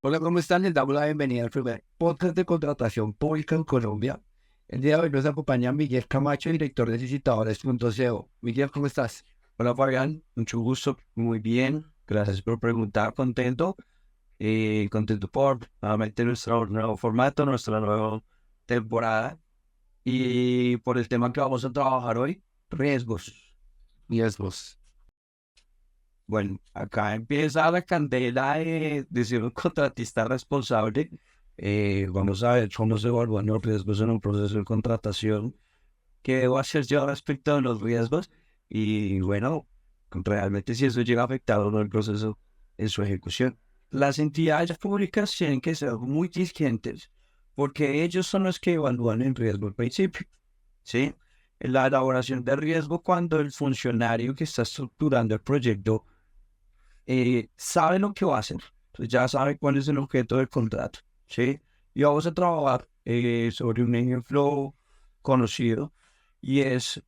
Hola, ¿cómo están? Les damos la bienvenida al primer podcast de contratación pública en Colombia. El día de hoy nos acompaña Miguel Camacho, director de Licitadores.co. Miguel, ¿cómo estás? Hola Fabián, mucho gusto, muy bien, gracias por preguntar, contento, contento por nuevamente nuestro nuevo formato, nuestra nueva temporada y por el tema que vamos a trabajar hoy, riesgos. Riesgos. Bueno, acá empieza la candela de ser un contratista responsable. Vamos a ver cómo se evalúan los riesgos en un proceso de contratación. ¿Qué debo hacer yo respecto a los riesgos? Y bueno, realmente si eso llega a afectar o no el proceso en su ejecución. Las entidades públicas tienen que ser muy diligentes porque ellos son los que evalúan el riesgo al principio, ¿sí? En la elaboración de riesgo, cuando el funcionario que está estructurando el proyecto sabe lo que va a hacer, pues ya sabe cuál es el objeto del contrato, ¿sí? Y vamos a trabajar sobre un ejemplo conocido y es,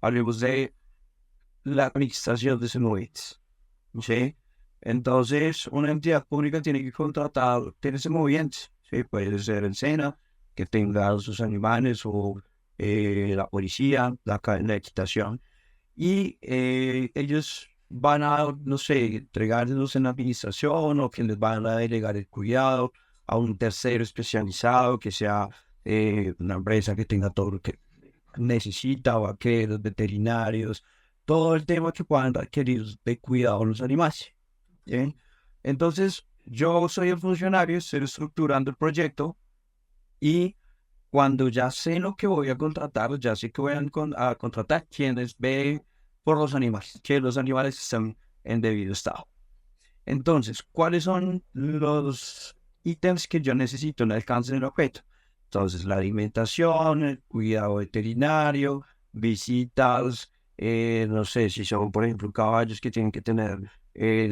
hablemos de la administración de semoventes, ¿sí? Entonces, una entidad pública tiene que contratar, tiene semoventes, ¿sí? Puede ser el SENA, que tenga sus animales, o la policía, la equitación, y ellos van a, no sé, entregarlos en la administración o que les van a delegar el cuidado a un tercero especializado que sea una empresa que tenga todo lo que necesita, vaqueros, veterinarios, todo el tema que puedan requerir de cuidado a los animales. ¿Bien? Entonces, yo soy el funcionario, estoy estructurando el proyecto y cuando ya sé lo que voy a contratar, ya sé que voy a contratar quienes ve por los animales, que los animales están en debido estado. Entonces, ¿cuáles son los ítems que yo necesito en el alcance del objeto? Entonces, la alimentación, el cuidado veterinario, visitas, no sé, si son, por ejemplo, caballos que tienen que tener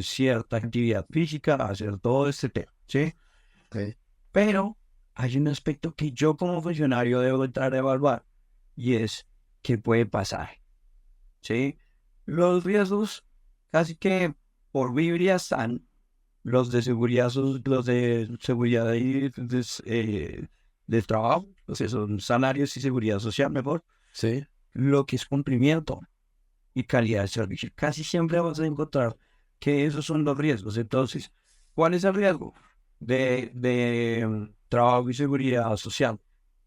cierta actividad física, hacer todo este tema, ¿sí? Ok. Pero hay un aspecto que yo como funcionario debo entrar a evaluar y es qué puede pasar, ¿sí? Los riesgos casi que por Biblia están, los de seguridad, los de seguridad y de trabajo, o sea, son salarios y seguridad social mejor, Sí. lo que es cumplimiento y calidad de servicio. Casi siempre vas a encontrar que esos son los riesgos. Entonces, ¿cuál es el riesgo de trabajo y seguridad social?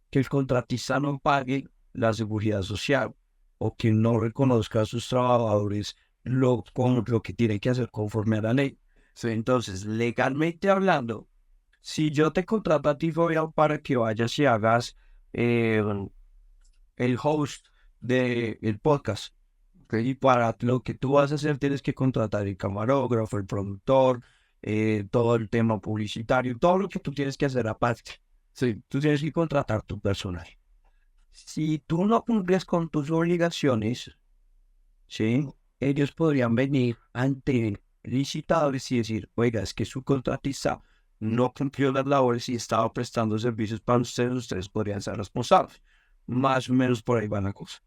Que el contratista no pague la seguridad social o que no reconozca a sus trabajadores con lo que tienen que hacer conforme a la ley. Sí. Entonces, legalmente hablando, si yo te contrato a ti, Fabián, para que vayas y hagas eh, el host del podcast, Ok. y para lo que tú vas a hacer tienes que contratar el camarógrafo, el productor, todo el tema publicitario, todo lo que tú tienes que hacer aparte. Sí. Tú tienes que contratar tu personal. Si tú no cumples con tus obligaciones, ¿sí? Ellos podrían venir ante licitadores y decir, oiga, es que su contratista no cumplió las labores y estaba prestando servicios para ustedes podrían ser responsables. Más o menos por ahí va la cosa.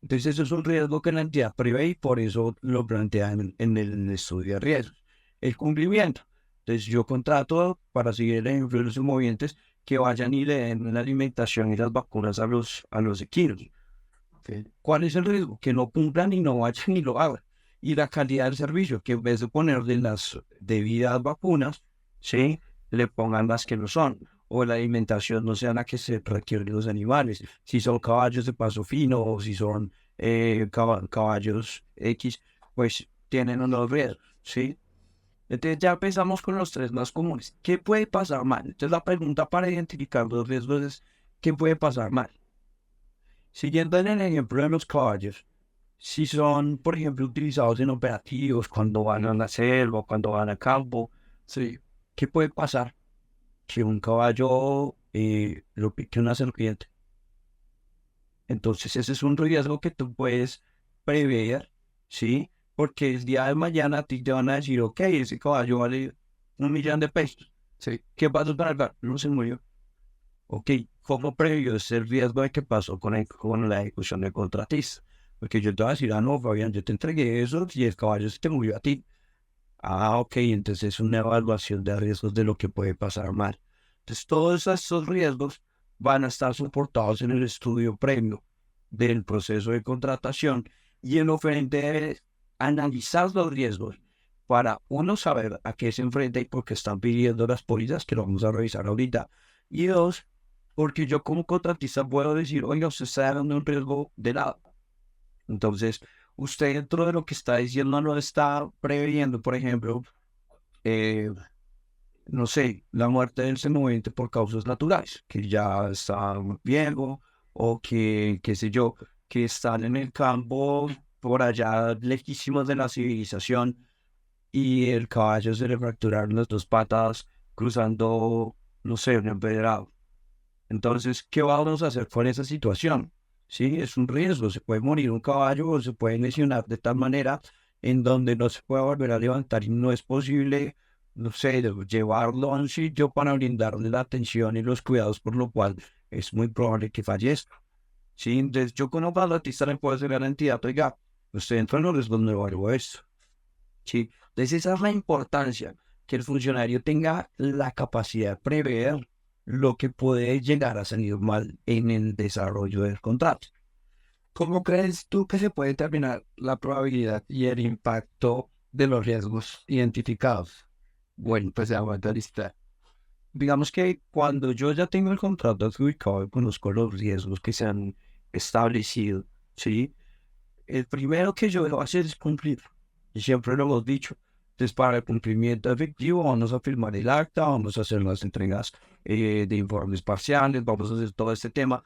Entonces eso es un riesgo que la entidad prevé y por eso lo plantean en el estudio de riesgos. El cumplimiento. Entonces yo contrato, para seguir el ejemplo de los movientes, que vayan y le den la alimentación y las vacunas a los equinos. Ok. ¿Cuál es el riesgo? Que no cumplan y no vayan y lo hagan. Y la calidad del servicio, que en vez de ponerle las debidas vacunas, ¿sí? Le pongan las que no son. O la alimentación no sea la que se requiere de los animales. Si son caballos de paso fino o si son caballos X, pues tienen unos riesgos, ¿sí? Entonces ya empezamos con los tres más comunes. ¿Qué puede pasar mal? Entonces la pregunta para identificar los riesgos es, ¿qué puede pasar mal? Siguiendo en el ejemplo de los caballos, si son, por ejemplo, utilizados en operativos, cuando van a la selva, cuando van a campo, Sí. ¿qué puede pasar? Que un caballo lo pique una serpiente. Entonces ese es un riesgo que tú puedes prever, ¿sí? Porque el día de mañana a ti te van a decir, ok, ese caballo vale 1 millón de pesos. Sí. ¿Qué pasó con el caballo? No se murió. Ok, ¿cómo previó ese riesgo de que pasó con la ejecución del contratista? Porque yo te voy a decir, ah, no, Fabián, yo te entregué eso y el caballo se te murió a ti. Ah, ok, entonces es una evaluación de riesgos de lo que puede pasar mal. Entonces, todos estos riesgos van a estar soportados en el estudio previo del proceso de contratación y el oferente debe analizar los riesgos para, uno, saber a qué se enfrenta y por qué están pidiendo las pólizas, que lo vamos a revisar ahorita, y dos, porque yo como contratista puedo decir, oiga, usted está dando un riesgo de nada. Entonces, usted dentro de lo que está diciendo no está previendo, por ejemplo, eh, no sé, la muerte del semovente por causas naturales, que ya está viejo o que, qué sé yo, que están en el campo por allá lejísimos de la civilización y el caballo se le fracturaron las dos patas cruzando, no sé, un empedrado. Entonces, ¿qué vamos a hacer con esa situación? Sí, es un riesgo, se puede morir un caballo o se puede lesionar de tal manera en donde no se puede volver a levantar y no es posible, no sé, llevarlo a un sitio para brindarle la atención y los cuidados, por lo cual es muy probable que fallezca. Sí, entonces yo como palatista le puedo hacer garantía, oiga, usted entra en los riesgos, no evalúo esto. Sí, entonces esa es la importancia, que el funcionario tenga la capacidad de prever lo que puede llegar a salir mal en el desarrollo del contrato. ¿Cómo crees tú que se puede determinar la probabilidad y el impacto de los riesgos identificados? Bueno, pues se aguanta lista. Digamos que cuando yo ya tengo el contrato adjudicado y conozco los riesgos que se han establecido, ¿sí? El primero que yo debo hacer es cumplir. Y siempre lo hemos dicho. Entonces, para el cumplimiento efectivo, vamos a firmar el acta, vamos a hacer las entregas de informes parciales, vamos a hacer todo este tema.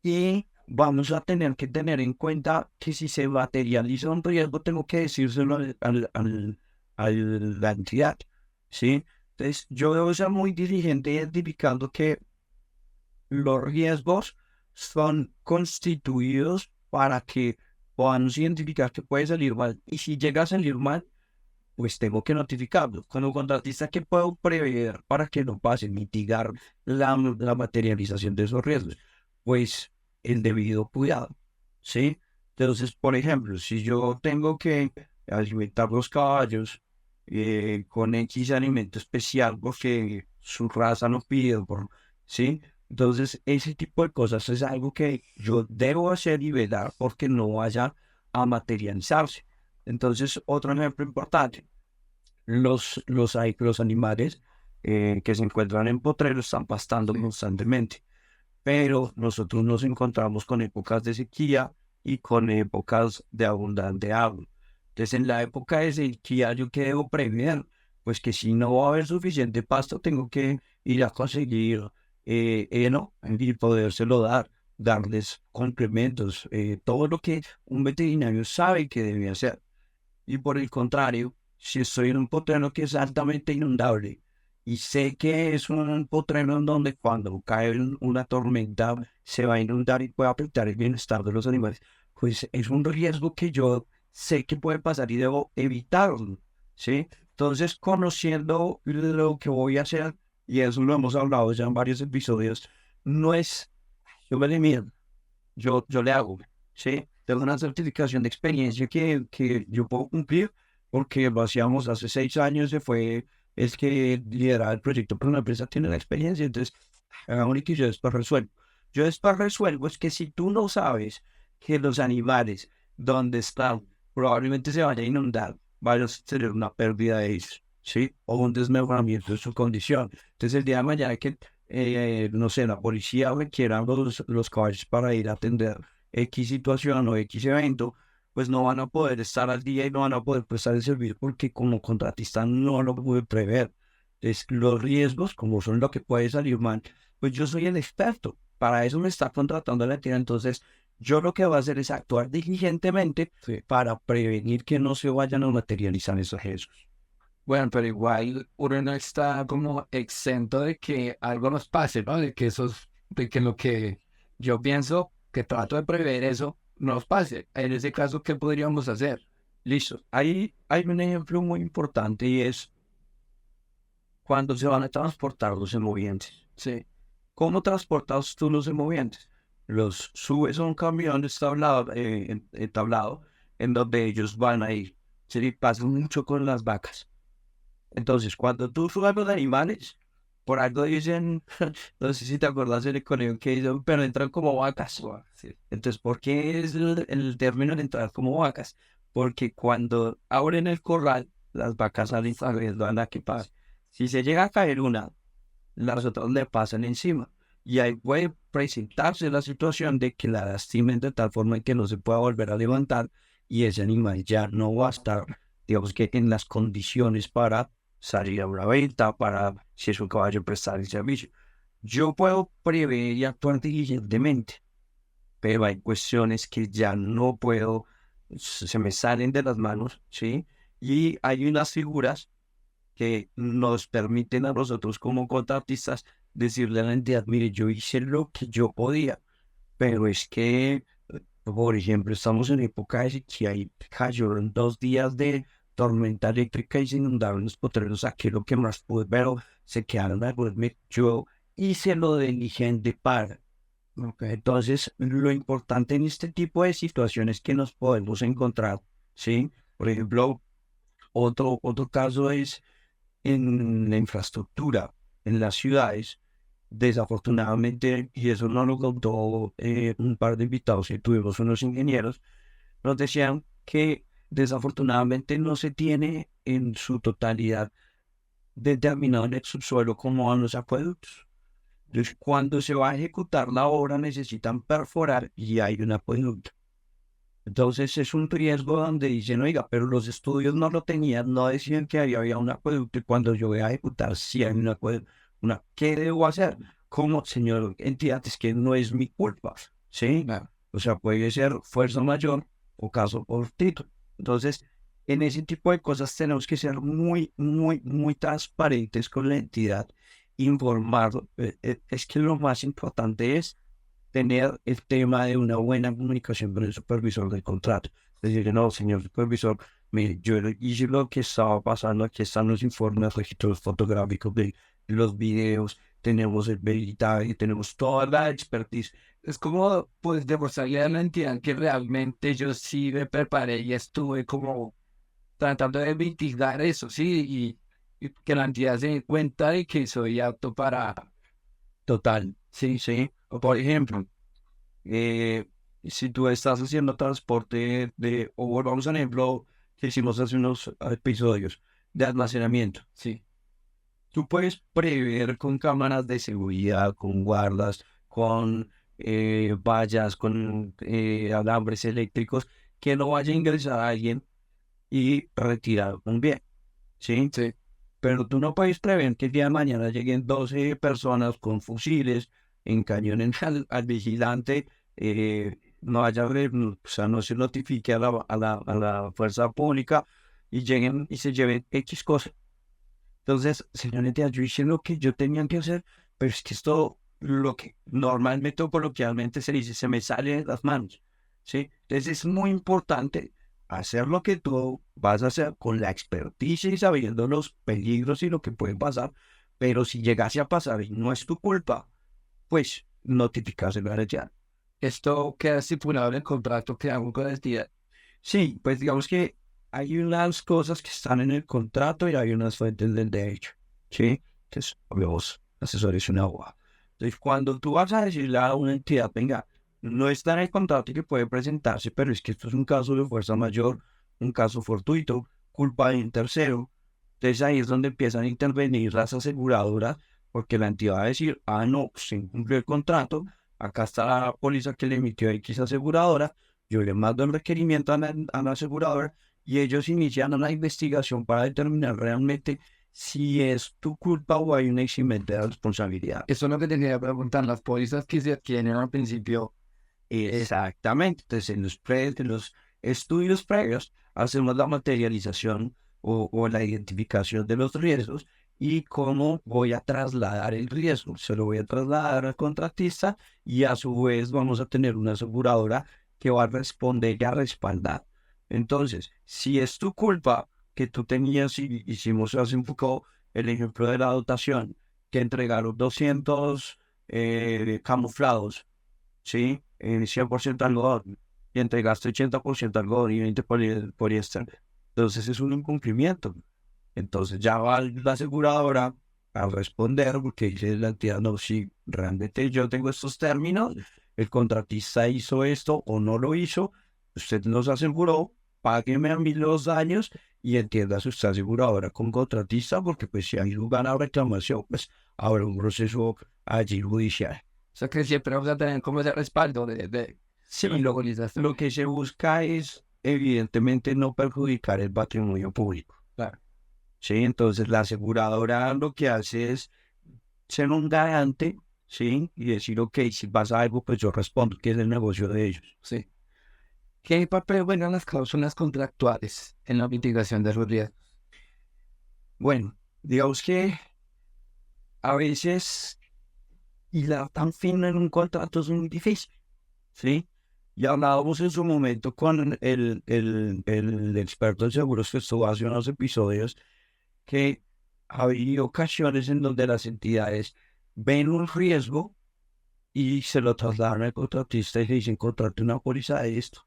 Y vamos a tener que tener en cuenta que si se materializa un riesgo, tengo que decírselo a la entidad. ¿Sí? Entonces, yo debo ser muy diligente identificando que los riesgos son constituidos para que podamos identificar que puede salir mal. Y si llega a salir mal, pues tengo que notificarlo. Como contratista, ¿qué puedo prever para que no pase, mitigar la materialización de esos riesgos? Pues el debido cuidado, ¿sí? Entonces, por ejemplo, si yo tengo que alimentar los caballos con X alimento especial porque su raza lo pide, ¿sí? Entonces, ese tipo de cosas es algo que yo debo hacer y velar porque no vaya a materializarse. Entonces, otro ejemplo importante, los animales que se encuentran en potrero están pastando constantemente, pero nosotros nos encontramos con épocas de sequía y con épocas de abundante agua. Entonces, en la época de sequía, ¿yo qué debo prever? Pues que si no va a haber suficiente pasto, tengo que ir a conseguir heno y podérselo dar, darles complementos, todo lo que un veterinario sabe que debe hacer. Y por el contrario, si estoy en un potrero que es altamente inundable y sé que es un potrero en donde cuando cae una tormenta se va a inundar y puede afectar el bienestar de los animales, pues es un riesgo que yo sé que puede pasar y debo evitarlo, ¿sí? Entonces, conociendo lo que voy a hacer, y eso lo hemos hablado ya en varios episodios, no es, yo me limito, yo le hago, ¿sí? Tengo una certificación de experiencia que yo puedo cumplir porque lo hacíamos hace 6 años, se fue el que lideraba el proyecto, pero la empresa tiene la experiencia, entonces, ahora que yo después resuelvo. Yo después resuelvo es que si tú no sabes que los animales donde están probablemente se vayan a inundar, vaya a tener una pérdida de ellos, ¿sí? O un desmejoramiento de su condición. Entonces, el día de mañana que no sé, la policía requiera los caballos para ir a atender X situación o X evento, pues no van a poder estar al día y no van a poder prestar el servicio porque como contratista no lo pude prever. Entonces, los riesgos, como son lo que puede salir mal, pues yo soy el experto. Para eso me está contratando la entidad. Entonces, yo lo que voy a hacer es actuar diligentemente Sí. para prevenir que no se vayan a materializar esos riesgos. Bueno, pero igual uno no está como exento de que algo nos pase, ¿no? De que lo que yo pienso, que trato de prever eso, nos pase. En ese caso, ¿qué podríamos hacer? Listo. Ahí hay un ejemplo muy importante y es cuando se van a transportar los emovientes. Sí, ¿Cómo transportas tú los emovientes? Los subes a un camión entablado en donde ellos van a ir. Sí, pasa mucho con las vacas. Entonces, cuando tú subas los animales, por algo dicen, no sé si te acuerdas del colegio que dicen, pero entran como vacas. Sí. Entonces, ¿por qué es el término de entrar como vacas? Porque cuando abren el corral, las vacas salen corriendo a la que pasa. Si se llega a caer una, las otras le pasan encima. Y ahí puede presentarse la situación de que la lastimen de tal forma que no se pueda volver a levantar y ese animal ya no va a estar, digamos que en las condiciones para salir a una venta, para si es un caballo prestar el servicio. Yo puedo prever y actuar diligentemente, pero hay cuestiones que ya no puedo, se me salen de las manos, ¿sí? Y hay unas figuras que nos permiten a nosotros como contratistas decirle a la entidad, mire, yo hice lo que yo podía, pero es que, por ejemplo, estamos en época de sequía y cayeron 2 días de tormenta eléctrica y se inundaron los potreros, aquí lo que más pude, pero se quedaron algunos, yo hice lo diligente para. Ok, entonces, lo importante en este tipo de situaciones que nos podemos encontrar, ¿sí? Por ejemplo, otro caso es en la infraestructura, en las ciudades. Desafortunadamente, y eso no lo contó un par de invitados que tuvimos, unos ingenieros, nos decían que desafortunadamente no se tiene en su totalidad determinado en el subsuelo como van los acueductos. Entonces, cuando se va a ejecutar la obra, necesitan perforar y hay un acueducto. Entonces es un riesgo donde dicen, oiga, pero los estudios no lo tenían, no decían que había un acueducto y cuando yo voy a ejecutar, si hay un acueducto, ¿qué debo hacer? Como señor entidad, es que no es mi culpa, ¿sí? Claro. O sea, puede ser fuerza mayor o caso por título. Entonces, en ese tipo de cosas tenemos que ser muy, muy, muy transparentes con la entidad, informar. Es que lo más importante es tener el tema de una buena comunicación con el supervisor del contrato. Decirle, no, señor supervisor, mire, yo hice lo que estaba pasando, aquí están los informes, registros fotográficos de los videos, tenemos el veritaje, tenemos toda la expertise. Es como, pues, demostrarle a la entidad que realmente yo sí me preparé y estuve como tratando de mitigar eso, sí, y que la entidad se dé cuenta de que soy apto para... Total, sí, sí. O por ejemplo, eh, si tú estás haciendo transporte o volvamos al ejemplo que hicimos hace unos episodios de almacenamiento. Sí, Tú puedes prever con cámaras de seguridad, con guardas, con vallas, con alambres eléctricos, que no vaya a ingresar a alguien y retirar un bien, ¿sí? sí. Pero tú no puedes prever que el día de mañana lleguen 12 personas con fusiles, encañonen al vigilante, no haya, o sea, no se notifique a la fuerza pública y lleguen y se lleven X cosas. Entonces, señorita, yo hice lo que yo tenía que hacer, pero es que esto, lo que normalmente o coloquialmente se dice, se me sale de las manos, ¿sí? Entonces es muy importante hacer lo que tú vas a hacer con la experticia y sabiendo los peligros y lo que puede pasar, pero si llegase a pasar y no es tu culpa, pues notificárselo a la ya. Esto queda estipulado en el contrato que hago con la entidad. Sí, pues digamos que hay unas cosas que están en el contrato y hay unas fuentes del derecho, ¿sí? Que es los asesores una abogado. Entonces, cuando tú vas a decirle a una entidad, venga, no está en el contrato y que puede presentarse, pero es que esto es un caso de fuerza mayor, un caso fortuito, culpa de un tercero. Entonces ahí es donde empiezan a intervenir las aseguradoras, porque la entidad va a decir, ah, no, se incumplió el contrato, acá está la póliza que le emitió X aseguradora, yo le mando el requerimiento a la aseguradora y ellos inician una investigación para determinar realmente si es tu culpa o hay un eximente de responsabilidad. Eso es lo que te quería preguntar, las pólizas que se adquieren al principio. Exactamente. Entonces, en los estudios previos hacemos la materialización o la identificación de los riesgos y cómo voy a trasladar el riesgo. Se lo voy a trasladar al contratista y a su vez vamos a tener una aseguradora que va a responder y a respaldar. Entonces, si es tu culpa que tú tenías, y hicimos hace un poco el ejemplo de la dotación, que entregaron 200 camuflados, ¿sí? 100% algodón y entregaste 80% algodón y 20% poliéster. Entonces es un incumplimiento. Entonces ya va la aseguradora a responder porque dice la entidad, no, si realmente yo tengo estos términos, el contratista hizo esto o no lo hizo, usted nos aseguró, págueme a mí los daños y entienda si está aseguradora con contratista, porque pues si hay lugar a reclamación, pues habrá un proceso allí judicial. O sea que siempre vamos a tener como ese respaldo Sí, y luego dices, lo que se busca es evidentemente no perjudicar el patrimonio público. claro. Sí, entonces la aseguradora lo que hace es ser un garante, ¿sí? Y decir, ok, si pasa algo, pues yo respondo, que es el negocio de ellos. Sí. ¿Qué papel juegan las cláusulas contractuales en la mitigación de los riesgos? Bueno, digamos que a veces hilar tan fino en un contrato es muy difícil, ¿sí? Y hablábamos en su momento con el experto en seguros que estuvo hace unos episodios, que había ocasiones en donde las entidades ven un riesgo y se lo trasladan al contratista y le dicen, contrate una póliza de esto.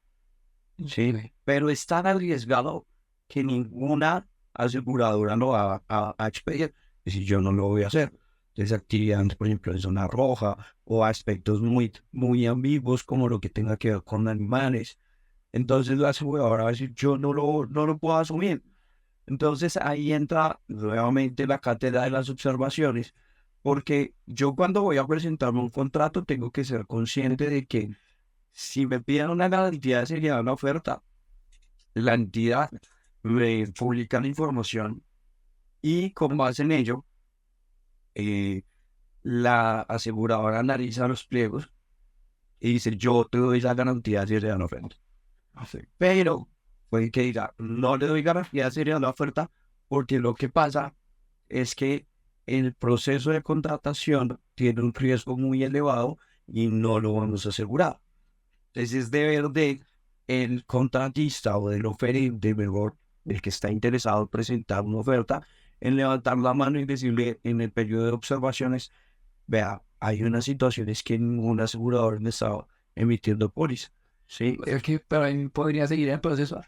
Sí, Ok. pero es tan arriesgado que ninguna aseguradora lo va a expedir. Es decir, yo no lo voy a hacer. Entonces, actividades, por ejemplo, en zona roja o aspectos muy ambiguos como lo que tenga que ver con animales. Entonces, la aseguradora va a decir, yo no lo puedo asumir. Entonces, ahí entra nuevamente la cátedra de las observaciones, porque yo cuando voy a presentarme un contrato tengo que ser consciente de que si me piden una garantía de seriedad de una oferta, la entidad me publica la información y con base en ello, eh, la aseguradora analiza los pliegos y dice, yo te doy la garantía de seriedad de una oferta. Sí. Pero puede que diga, no le doy garantía de seriedad de una oferta porque lo que pasa es que el proceso de contratación tiene un riesgo muy elevado y no lo vamos a asegurar. Entonces es deber de el contratista o del oferente, mejor, el que está interesado en presentar una oferta, en levantar la mano y decirle en el periodo de observaciones, vea, hay unas situaciones que ningún asegurador me está emitiendo póliza, ¿sí? Es que pero ahí podría seguir el proceso.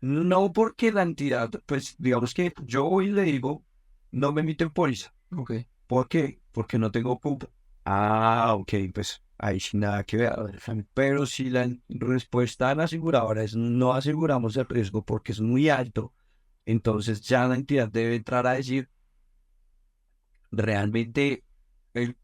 No porque la entidad, pues digamos que yo hoy le digo, no me emiten póliza. Ok. ¿Por qué? Porque no tengo cupo. Ah, ok, pues ahí sin nada que ver. Pero si la respuesta de la aseguradora es no aseguramos el riesgo porque es muy alto, entonces ya la entidad debe entrar a decir, realmente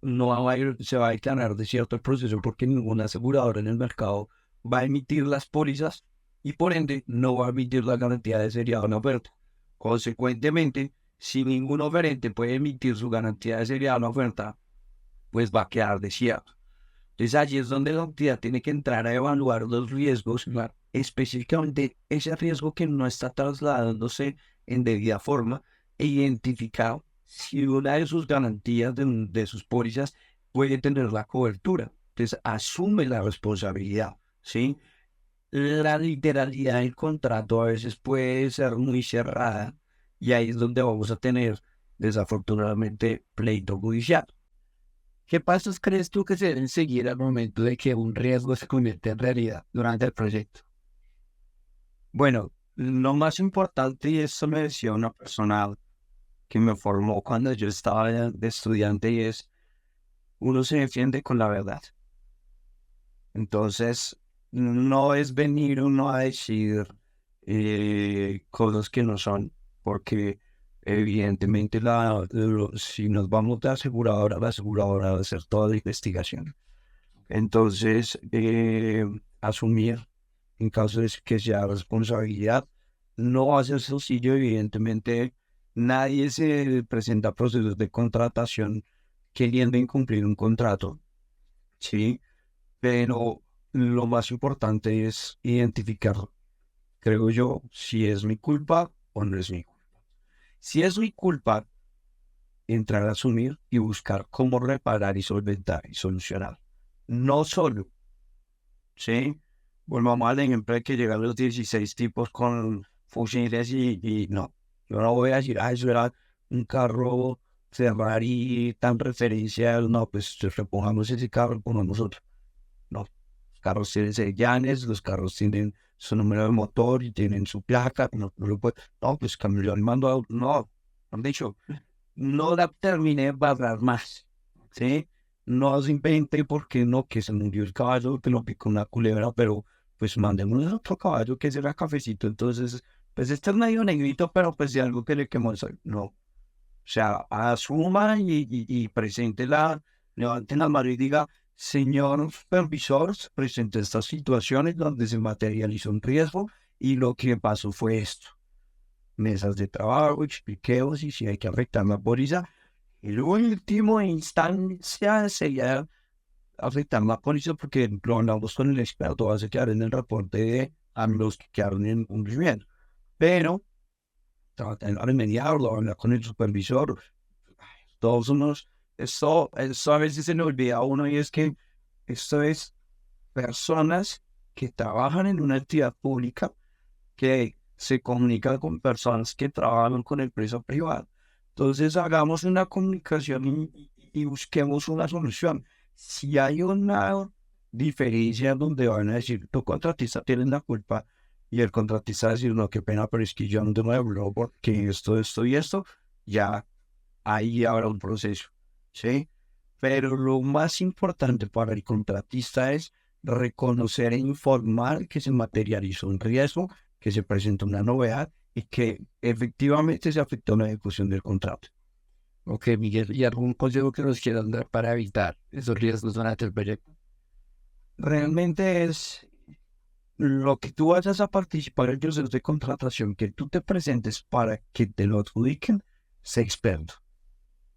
no va a se va a declarar desierto el proceso porque ninguna aseguradora en el mercado va a emitir las pólizas y por ende no va a emitir la garantía de seriedad de una oferta. Consecuentemente, si ningún oferente puede emitir su garantía de seriedad de una oferta, pues va a quedar desierto. Entonces allí es donde la entidad tiene que entrar a evaluar los riesgos, Claro. específicamente ese riesgo que no está trasladándose en debida forma e identificar si una de sus garantías de sus pólizas puede tener la cobertura. Entonces asume la responsabilidad, ¿sí? La literalidad del contrato a veces puede ser muy cerrada y ahí es donde vamos a tener desafortunadamente pleito judicial. ¿Qué pasos crees tú que se deben seguir al momento de que un riesgo se convierte en realidad durante el proyecto? Bueno, lo más importante, y esto me decía una persona que me formó cuando yo estaba de estudiante, y es, uno se defiende con la verdad. Entonces, no es venir uno a decir cosas que no son, porque evidentemente si nos vamos de aseguradora, la aseguradora va a hacer toda la investigación. Entonces, asumir en caso de que sea responsabilidad, no va a ser sencillo, evidentemente. Nadie se presenta a procesos de contratación queriendo incumplir un contrato, ¿sí? Pero lo más importante es identificar, creo yo, si es mi culpa o no es mi culpa. Si es mi culpa, entrar a asumir y buscar cómo reparar y solventar y solucionar. No solo, ¿sí? Volvamos al ejemplo de que llegan los 16 tipos con fusiles y no. Yo no voy a decir, ah, eso era un carro Ferrari tan referencial. No, pues repongamos ese carro, pongamos otro. No, los carros tienen sellanes, los carros tienen su número de motor y tienen su placa, no lo puede, no, pues cambió el mando, no, han dicho, no la terminé de barrar más, ¿sí? No se invente porque no, que se murió el caballo, que lo picó una culebra, pero pues mandemos otro caballo que será cafecito, entonces, pues este es medio negrito, pero pues de algo que le quemó el sol, no. O sea, asuma y preséntela, levante la mano y diga, señor supervisor, presente estas situaciones donde se materializó un riesgo y lo que pasó fue esto. Mesas de trabajo, expliquemos y si hay que afectar la póliza. El último instancia sería afectar la póliza porque lo hablamos con el experto, va a quedar en el reporte de a los que quedaron en un cumplimiento. Pero tratar de remediarlo, hablar con el supervisor, todos unos, eso a veces se le olvida a uno y es que esto es personas que trabajan en una entidad pública que se comunican con personas que trabajan con empresa privada. Entonces hagamos una comunicación y busquemos una solución. Si hay una diferencia donde van a decir, tu contratista tiene la culpa y el contratista va a decir, no, qué pena, pero es que yo no me hablo porque esto y esto, ya ahí habrá un proceso, ¿sí? Pero lo más importante para el contratista es reconocer e informar que se materializó un riesgo, que se presentó una novedad y que efectivamente se afectó la ejecución del contrato. Ok, Miguel, ¿y algún consejo que nos quieras dar para evitar esos riesgos durante el proyecto? Realmente es lo que tú vayas a participar en el proceso de contratación, que tú te presentes para que te lo adjudiquen, sé experto.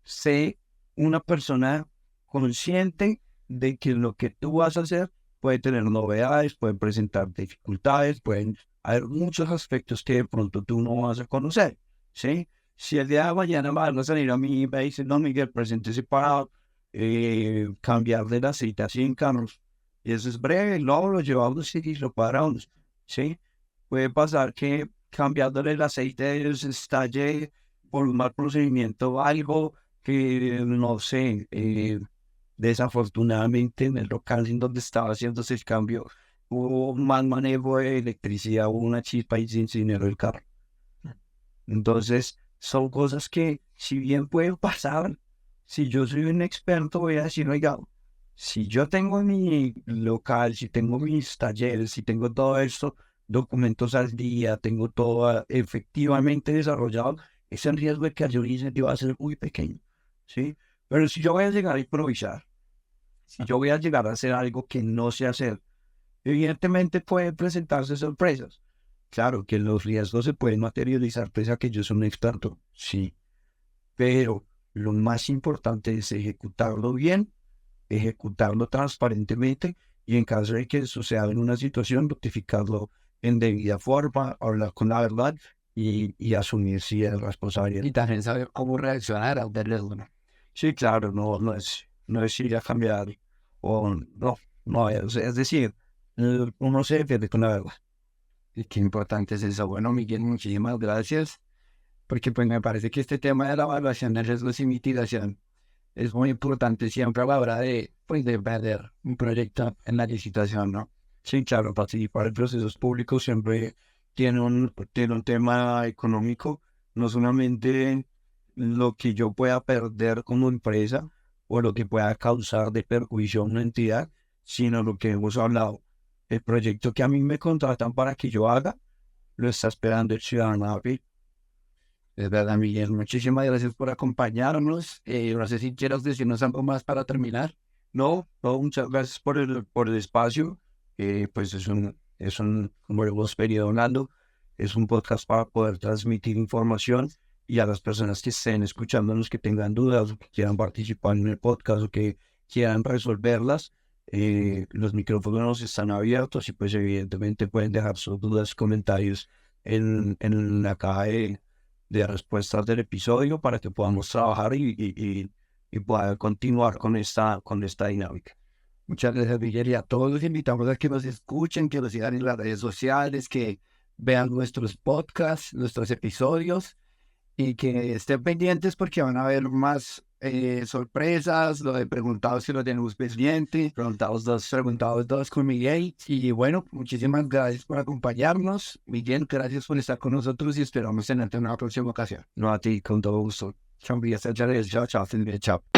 Sé una persona consciente de que lo que tú vas a hacer puede tener novedades, puede presentar dificultades, pueden haber muchos aspectos que de pronto tú no vas a conocer, ¿sí? Si el día de mañana van a salir a mí y me dicen, no, Miguel, preséntese para cambiar de la aceite a 100 carros, y eso es breve, no, lo llevamos y lo paramos, ¿sí? Puede pasar que cambiándole el aceite se estalle por un mal procedimiento o algo que no sé, desafortunadamente en el local en donde estaba haciéndose el cambio hubo más manejo de electricidad, hubo una chispa y se incineró el carro. Entonces, son cosas que, si bien pueden pasar, si yo soy un experto, voy a decir, oiga, si yo tengo mi local, si tengo mis talleres, si tengo todo esto, documentos al día, tengo todo efectivamente desarrollado, ese riesgo de que haya un incendio va a ser muy pequeño, ¿sí? Pero si yo voy a llegar a improvisar, si yo voy a llegar a hacer algo que no sé hacer, evidentemente pueden presentarse sorpresas. Claro que los riesgos se pueden materializar pese a que yo soy un experto, sí, pero lo más importante es ejecutarlo bien, ejecutarlo transparentemente y en caso de que suceda en una situación, notificarlo en debida forma, hablar con la verdad y asumir si es responsabilidad. Y también saber cómo reaccionar al verles uno. Sí, claro, no es ir a cambiar o no, es decir, uno se defiende con la verdad. Y qué importante es eso. Bueno, Miguel, muchísimas gracias, porque pues me parece que este tema de la evaluación de riesgos y mitigación es muy importante siempre a la hora de, pues, de vender un proyecto en la licitación, ¿no? Sí, claro, participar en procesos públicos siempre tiene un tema económico, no solamente lo que yo pueda perder como empresa o lo que pueda causar de perjuicio a una entidad, sino lo que hemos hablado. El proyecto que a mí me contratan para que yo haga, lo está esperando el ciudadano a pie. Es verdad, Miguel, muchísimas gracias por acompañarnos. No sé si quieres decirnos algo más para terminar. No, muchas gracias por el espacio. Pues como lo hemos venido hablando, es un podcast para poder transmitir información y a las personas que estén escuchándonos, que tengan dudas o que quieran participar en el podcast o que quieran resolverlas, los micrófonos están abiertos y pues evidentemente pueden dejar sus dudas, comentarios en la caja de respuestas del episodio para que podamos trabajar y poder continuar con esta dinámica. Muchas gracias, Miguel, y a todos los invitamos a que nos escuchen, que nos sigan en las redes sociales, que vean nuestros podcasts, nuestros episodios. y que estén pendientes porque van a haber más sorpresas, lo de preguntados y lo tenemos pendiente, preguntados dos con Miguel. Y bueno, muchísimas gracias por acompañarnos. Miguel, gracias por estar con nosotros y esperamos tenerte en una próxima ocasión. No, a ti, con todo gusto. Chao, chao, chao, chao.